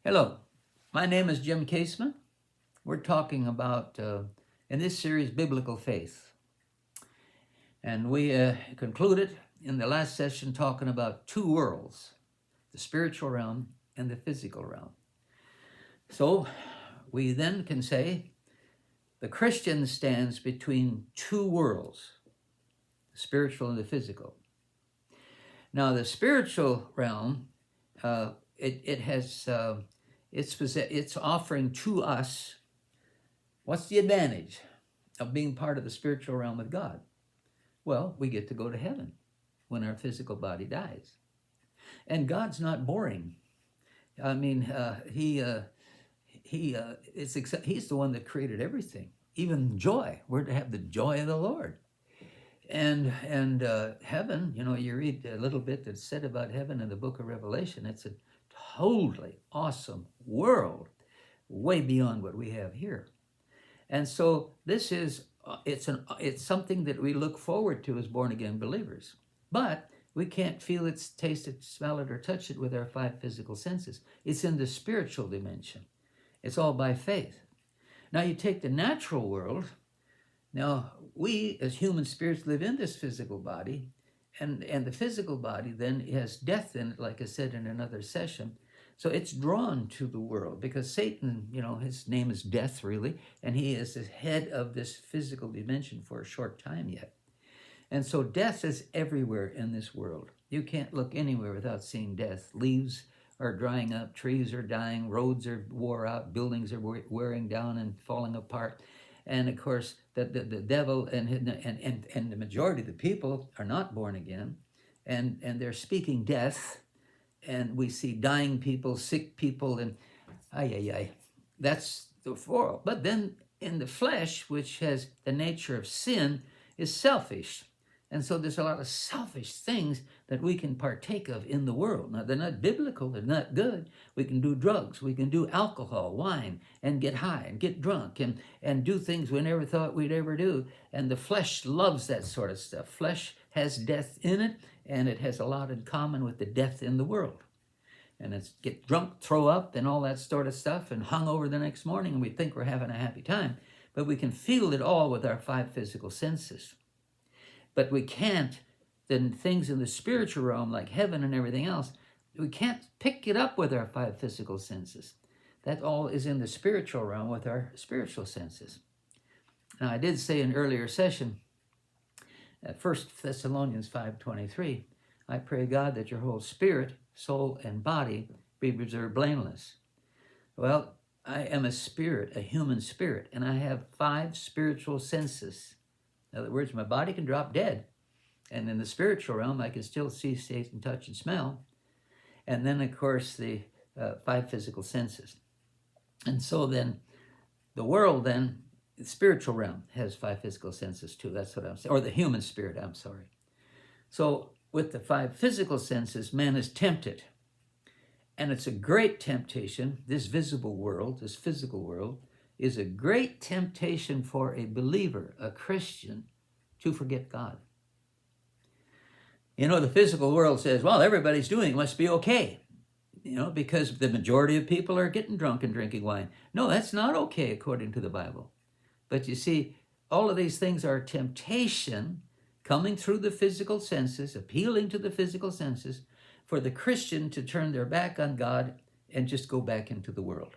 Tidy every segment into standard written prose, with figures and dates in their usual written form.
Hello, my name is Jim Caseman. We're talking about, in this series, biblical faith. And we concluded in the last session talking about two worlds, the spiritual realm and the physical realm. So we then can say the Christian stands between two worlds, the spiritual and the physical. Now, the spiritual realm, it's offering to us. What's the advantage of being part of the spiritual realm with God? Well, we get to go to heaven when our physical body dies. And God's not boring. I mean, He's the one that created everything, even joy. We're to have the joy of the Lord. And heaven, you read a little bit that's said about heaven in the book of Revelation. It's a totally awesome world, way beyond what we have here. And so this is it's something that we look forward to as born again believers. But we can't feel it, taste it, smell it, or touch it with our five physical senses. It's in the spiritual dimension. It's all by faith. Now you take the natural world. Now we as human spirits live in this physical body, and the physical body then has death in it, like I said in another session. So it's drawn to the world because Satan, his name is death really, and he is the head of this physical dimension for a short time yet. And so death is everywhere in this world. You can't look anywhere without seeing death. Leaves are drying up, trees are dying, roads are wore out, buildings are wearing down and falling apart. And of course, the devil and the majority of the people are not born again, and they're speaking death. And we see dying people, sick people, and that's the world. But then in the flesh, which has the nature of sin, is selfish. And so there's a lot of selfish things that we can partake of in the world. Now, they're not biblical, they're not good. We can do drugs, we can do alcohol, wine, and get high and get drunk and do things we never thought we'd ever do. And the flesh loves that sort of stuff. Flesh has death in it, and it has a lot in common with the death in the world. And it's get drunk, throw up, and all that sort of stuff, and hung over the next morning, and we think we're having a happy time. But we can feel it all with our five physical senses. But we can't, then things in the spiritual realm, like heaven and everything else, we can't pick it up with our five physical senses. That all is in the spiritual realm with our spiritual senses. Now, I did say in an earlier session, 1 Thessalonians 5:23, I pray God that your whole spirit, soul, and body be preserved blameless. Well, I am a spirit, a human spirit, and I have five spiritual senses. In other words, my body can drop dead, and in the spiritual realm, I can still see, taste, and touch, and smell. And then, of course, the five physical senses. And so then, the world then, the spiritual realm has five physical senses too. That's what I'm saying. Or the human spirit, I'm sorry. So with the five physical senses, man is tempted. And it's a great temptation. This visible world, this physical world, is a great temptation for a believer, a Christian, to forget God. The physical world says, well, everybody's doing it, must be okay. Because the majority of people are getting drunk and drinking wine. No, that's not okay according to the Bible. But you see, all of these things are temptation coming through the physical senses, appealing to the physical senses, for the Christian to turn their back on God and just go back into the world.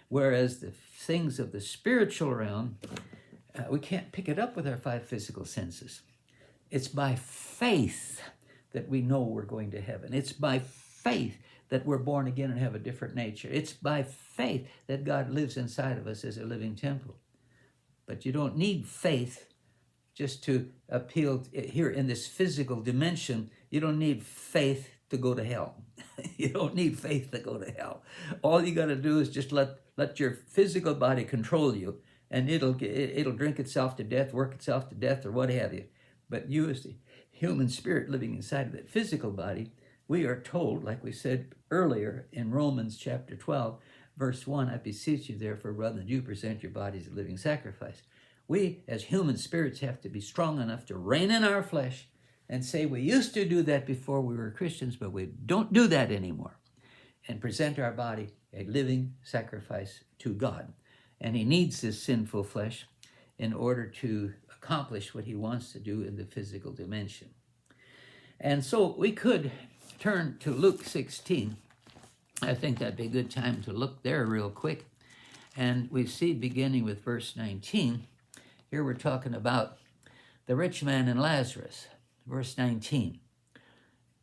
Whereas the things of the spiritual realm, we can't pick it up with our five physical senses. It's by faith that we know we're going to heaven. It's by faith that we're born again and have a different nature. It's by faith that God lives inside of us as a living temple. But you don't need faith just to appeal here in this physical dimension. You don't need faith to go to hell. You don't need faith to go to hell. All you got to do is just let your physical body control you, and it'll drink itself to death, work itself to death, or what have you. But you as the human spirit living inside of that physical body, we are told, like we said earlier in Romans chapter 12, verse 1, I beseech you therefore, brethren, you present your bodies a living sacrifice. We as human spirits have to be strong enough to rein in our flesh and say we used to do that before we were Christians, but we don't do that anymore. and present our body a living sacrifice to God. And he needs this sinful flesh in order to accomplish what he wants to do in the physical dimension. And so we could turn to Luke 16. I think that'd be a good time to look there real quick. And we see, beginning with verse 19, here we're talking about the rich man and Lazarus, verse 19.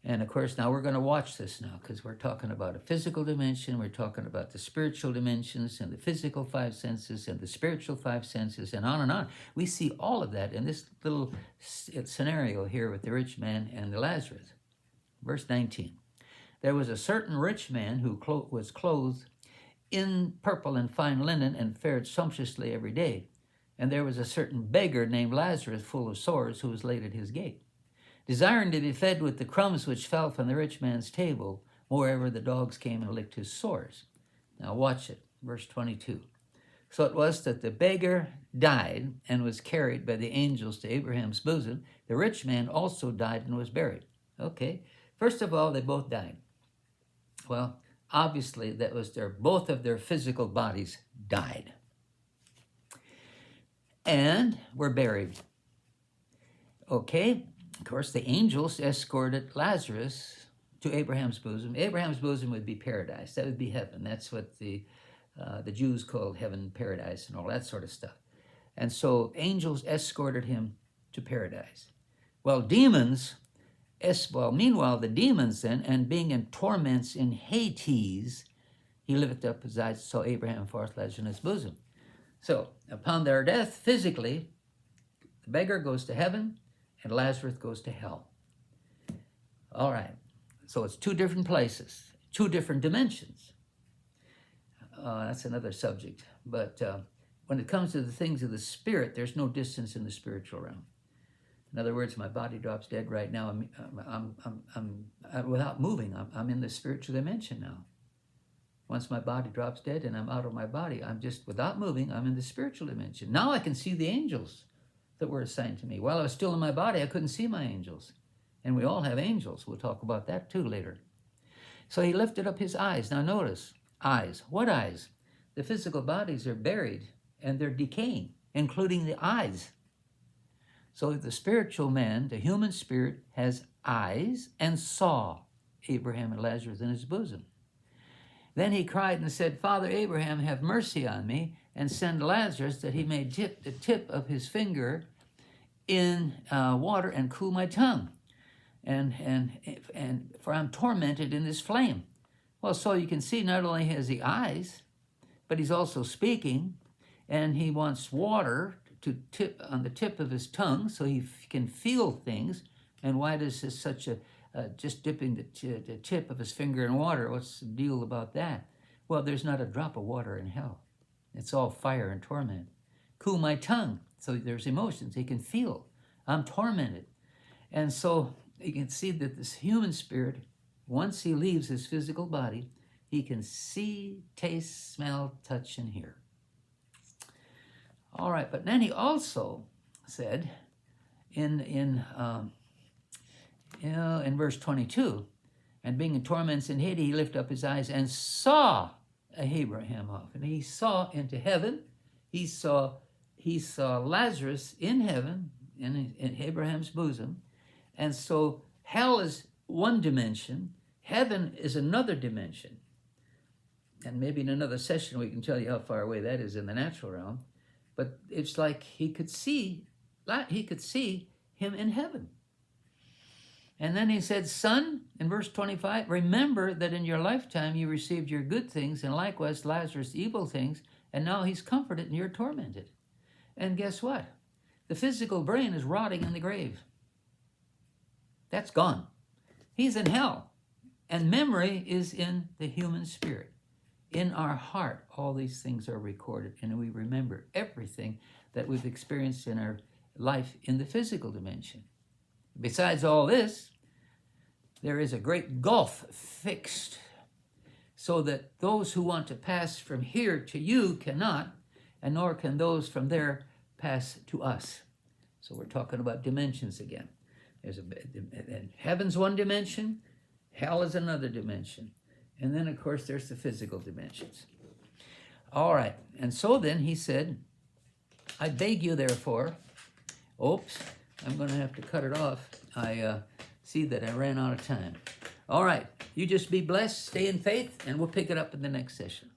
And of course, now we're going to watch this now, because we're talking about a physical dimension, we're talking about the spiritual dimensions and the physical five senses and the spiritual five senses, and on and on. We see all of that in this little scenario here with the rich man and the Lazarus. Verse 19. There was a certain rich man who was clothed in purple and fine linen and fared sumptuously every day. And there was a certain beggar named Lazarus, full of sores, who was laid at his gate, desiring to be fed with the crumbs which fell from the rich man's table. Moreover, the dogs came and licked his sores. Now watch it, verse 22. So it was that the beggar died and was carried by the angels to Abraham's bosom. The rich man also died and was buried. Okay, first of all, they both died. Well, obviously, that was both of their physical bodies died and were buried. Okay, of course, the angels escorted Lazarus to Abraham's bosom. Abraham's bosom would be paradise. That would be heaven. That's what the Jews called heaven, paradise, and all that sort of stuff. And so angels escorted him to paradise. Well, meanwhile, the demons then, and being in torments in Hades, he lifted up his eyes, saw Abraham forth Lazarus in his bosom. So, upon their death, physically, the beggar goes to heaven, and Lazarus goes to hell. All right, so it's two different places, two different dimensions. That's another subject. But when it comes to the things of the spirit, there's no distance in the spiritual realm. In other words, my body drops dead right now. I'm without moving. I'm in the spiritual dimension now. Once my body drops dead and I'm out of my body, I'm just without moving. I'm in the spiritual dimension. Now I can see the angels that were assigned to me. While I was still in my body, I couldn't see my angels. And we all have angels. We'll talk about that too later. So he lifted up his eyes. Now notice, eyes. What eyes? The physical bodies are buried and they're decaying, including the eyes. So the spiritual man, the human spirit, has eyes and saw Abraham and Lazarus in his bosom. Then he cried and said, Father Abraham, have mercy on me, and send Lazarus that he may dip the tip of his finger in water and cool my tongue, and for I'm tormented in this flame. Well, so you can see not only has he eyes, but he's also speaking, and he wants water to tip on the tip of his tongue so he can feel things. And why does this such a just dipping the tip of his finger in water? What's the deal about that? Well, there's not a drop of water in hell. It's all fire and torment. Cool my tongue. So there's emotions. He can feel. I'm tormented. And so you can see that this human spirit, once he leaves his physical body, he can see, taste, smell, touch, and hear. All right, but then he also said in verse 22, and being in torments in Hades, he lifted up his eyes and saw Abraham off. And he saw into heaven. He saw Lazarus in heaven, in Abraham's bosom. And so hell is one dimension. Heaven is another dimension. And maybe in another session we can tell you how far away that is in the natural realm. But it's like he could see him in heaven. And then he said, Son, in verse 25, remember that in your lifetime you received your good things, and likewise Lazarus evil things, and now he's comforted and you're tormented. And guess what? The physical brain is rotting in the grave. That's gone. He's in hell. And memory is in the human spirit. In our heart, all these things are recorded, and we remember everything that we've experienced in our life in the physical dimension. Besides all this, there is a great gulf fixed, so that those who want to pass from here to you cannot, and nor can those from there pass to us. So we're talking about dimensions again. Heaven's one dimension, hell is another dimension. And then, of course, there's the physical dimensions. All right. And so then he said, I beg you, therefore, oops, I'm going to have to cut it off. I see that I ran out of time. All right. You just be blessed, stay in faith, and we'll pick it up in the next session.